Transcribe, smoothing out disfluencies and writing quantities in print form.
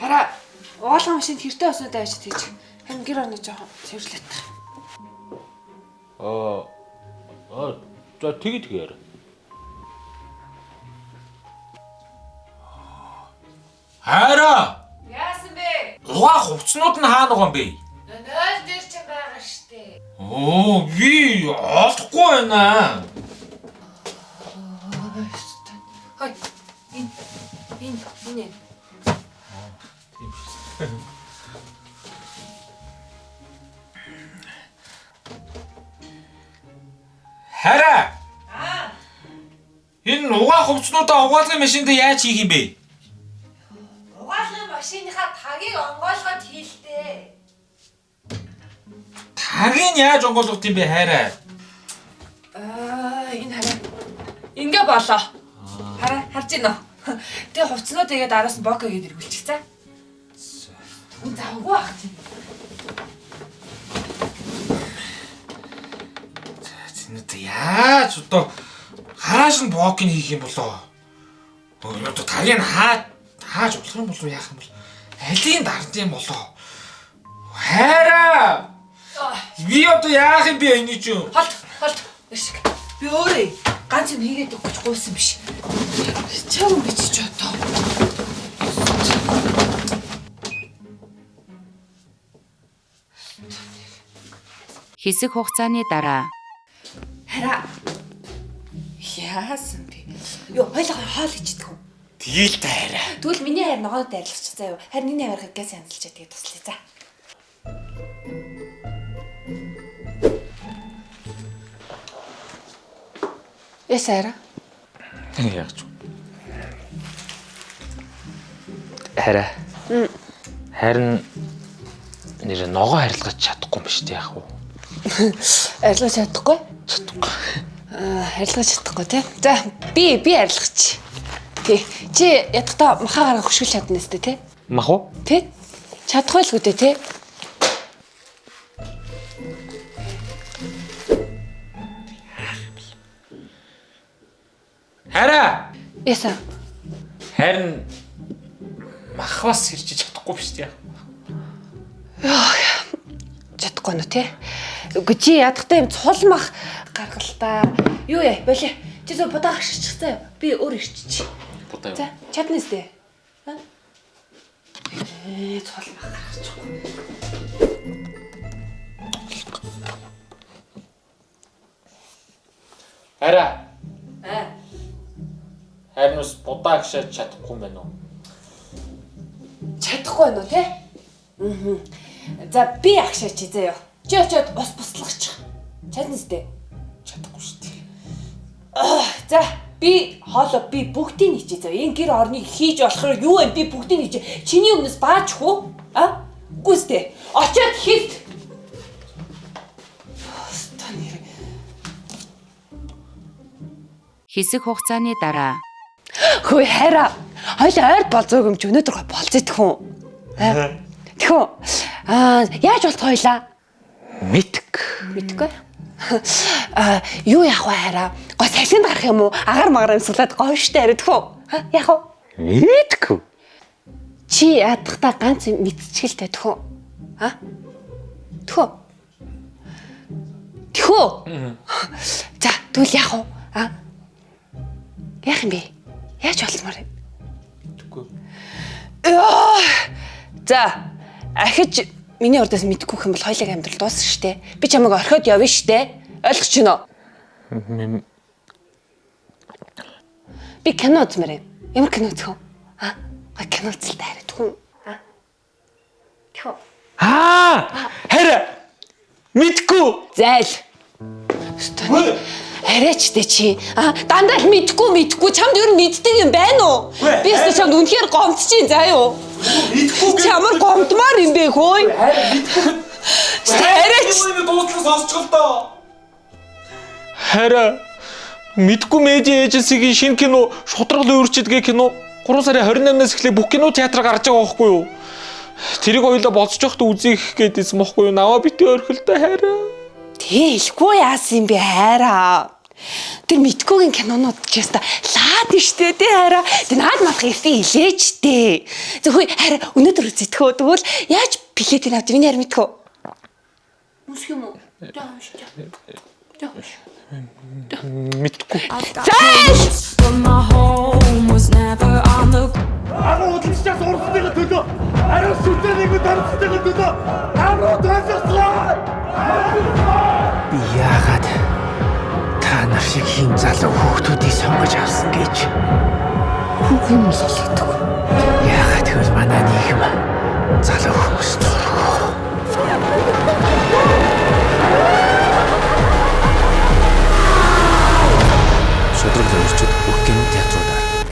Хараа уулгын машинд хэртэй осноо авчид хийж. Харин гэр орны жоохон цэвэрлээд. За тэгээд. Хайраа! Яасан бэ? Угаа хувцснууд нь хаана байгаа юм бэ? Нойл дээр ч байгаа штэ. Оо, би олохгүй байна. Хой. Энэ. Хараа! Энэ угаа хувцснуудаа угаалгын машинд яаж хийх юм бэ? Угаалгын машиныхаа тагийг онгойлгоод хийлдээ. Тагийг яаж онгойлгох юм бэ, хайраа? Энэ хараа. Ингээ болоо. Хараа, харж гинөө. Тэгээ хувцсноо тэгээд араас нь боко гээд эргүүлчих цаа. Түн завгүй ах чинь. Зинэт яаж одоо харааш нь бокинг хийх юм болоо? Одоо тагийг хааж болох юм болов яах юм бол? Алийн дард юм болоо? Хайраа! Би одоо яах юм бэ энэ чинь? Холт. Эшг. Би өөрөө ганц юм хийгээд өгч гуйсан биш. Чам бичиж одоо. Хэсэг хугацааны дараа Хараа. Яасан бэ? Йоо, хойлоо хоол ичдэг юм. Тэгээл та хайраа. Тэгвэл миний хайр ногоонод арилгачих заа юу. Харин миний хайрыг газ хяналтчаа тэгээд туслая за. Эсэра. Яач. Хараа. Харин нэр ногоо харилцаж чадахгүй юм шүү дээ яах вэ? Арилгаж чадахгүй? Чадахгүй. Арилгаж чадахгүй тий. За, би арилгач. Тий. Чи ядахта махаа гараа хөшгөл чадна өстэй тий. Мах уу? Тий. Чадахгүй л үдэ тий. Хараа. Яса. Харин махвас хэрчиж чадахгүй биш дээ. Чадахгүй нь тий. Үгүй чи ядахта юм цулмах гаргалтай. Юу яа, болио. Чи зөв будаа гашчихсан. Би өөр ирчих. Будаа юу? За, чадна өстэй. Цулмах гаргачихгүй. Хараа. Харин ус будаа гшаад чадахгүй юм байна уу? Чадахгүй байна уу тий? За би агшаач заяа. Чи очиод ус буслахчих. Чадна үстэй. Чадахгүй шүү дээ. За би хоолоо би бүгдийг хийчихье заяа. Энэ гэр орныг хийж болохоор юу вэ? Би бүгдийг хийчихье. Чиний өмнөөс баачих уу? Үгүй үстэй. Очиод хийв. хэсэг хугацааны дараа Хөөе хайраа. Хоёул ойр болзоог юм чи өнөөдөр болцоо тэхүн. Тэхүн. Яаж болт хоёлаа? Мэдгүй. Юу яах вэ хайраа? Гоо салхинд гарах юм уу? Агаар магаар юмсуулаад гоё штэ хараа тэхүн. Яах вэ? Мэдгүй. Чи ядахта ганц мэдчихэлтэй тэхүн. Тэхүн. За тэгвэл яах вэ? Яах юм бэ? Яаж болмоор вэ? Мэдгүй. За, ахиж миний урдаас мэдгүй юм бол хоёлыг амьдрал дуусна штэ. Би чамайг орхиод явна штэ. Ойлгож байна уу? Би кино үзмээр юм. Ямар кино үзэх вэ? Кино үзэлтэй хараад хүн. Тэхүү. Хараа. Мэдгүй. Зайл. Өстой. Арайчтэй чи. Дандаа л мэдгүй чамд ер нь мэддэг юм байна уу? Би өстой чамд үнэхээр гомдчихин заа юу? Мэдгүй. Чамар гомдмаар юм бэ хөөе. Арайч. Дуудлаа сонсчихлоо доо. Хараа. Мэдгүй медиа эйженсигийн шинэ кино шудрагл өөрчилгээ кино 3 сарын 28-наас эхлээ бүх кино театр гарч байгаа байхгүй юу? Тэрийг хоёулаа болцож явахдаа үзье гэдээсэн бохгүй юу? Наваа битээ орхилтой хайраа. Хэлэхгүй яасан юм бэ хайраа. Тэр Миткогийн кинонууд ч яста лаад штэ тий хараа. Тэг наад малах эфи илээж дээ. Зөвхөн хараа өнөөдөр үзэтгэв. Тэгвэл яаж билетийг авд миний хараа мэдхүү. Үсэх юм уу? Мэдгүй. My home was never on the Агуу удалчаас урсдагын төлөө ариун сүлжээнийг дарцдагын төлөө агуу тайлбарлаа. Би яагаад та нар шиг хин залуу хүүхдүүдийг сонгож авсан гэж. Хүн юм сонсогддог. Яагаад гэвэл манай нийгэм